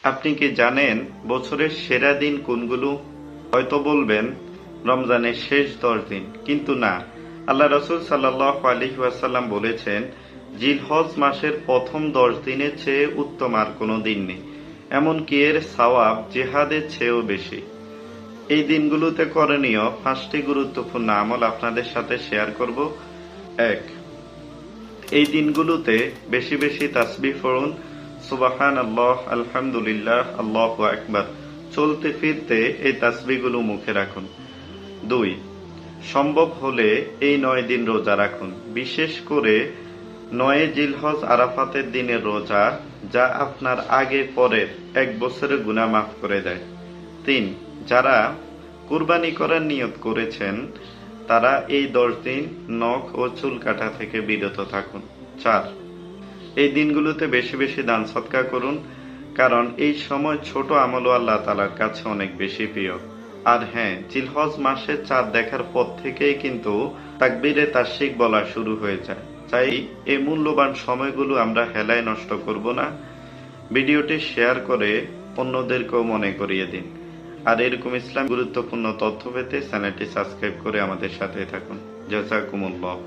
আপনি কি জানেন বছরের সেরা দিন কোনগুলো? হয়তো বলবেন রমজানের শেষ 10 দিন, কিন্তু না। আল্লাহ রাসূল সাল্লাল্লাহু আলাইহি ওয়াসাল্লাম বলেছেন, জিলহজ মাসের প্রথম 10 দিনের চেয়ে উত্তম আর কোনো দিন নেই, এমনকি এর সওয়াব জিহাদের চেয়েও বেশি। এই দিনগুলোতে করণীয় 5টি গুরুত্বপূর্ণ আমল আপনাদের সাথে শেয়ার করব। 1, এই দিনগুলোতে বেশি বেশি তাসবিহ পড়ুন। সুবহানাল্লাহ, আলহামদুলিল্লাহ, আল্লাহু আকবার চলতে ফিরতে এই তাসবিহগুলো মুখে রাখুন। 2, সম্ভব হলে এই 9 দিন রোজা রাখুন, বিশেষ করে 9 জিলহজ আরাফাতের দিনের রোজা, যা আপনার আগে পরের 1 বছরের গুনাহ মাফ করে দেয়। 3, যারা কুরবানি করার নিয়ত করেছেন তারা এই 10 দিন নখ ও চুল কাটা থেকে বিরত থাকুন। 4, এই দিনগুলোতে বেশি বেশি দান সদকা করুন, কারণ এই সময় ছোট আমলও আল্লাহ তাআলার কাছে অনেক বেশি প্রিয়। আর হ্যাঁ, জিলহজ মাসের চাঁদ দেখার পর থেকেই কিন্তু তাকবীরে তাশরিক বলা শুরু হয়ে যায়। তাই এই মূল্যবান সময়গুলো আমরা হেলায় নষ্ট করব না। ভিডিওটি শেয়ার করে অন্যদেরকেও মনে করিয়ে দিন। আর এরকম ইসলাম গুরুত্বপূর্ণ তথ্য পেতে চ্যানেলটি সাবস্ক্রাইব করে আমাদের সাথে থাকুন। জাযাকুমুল্লাহ।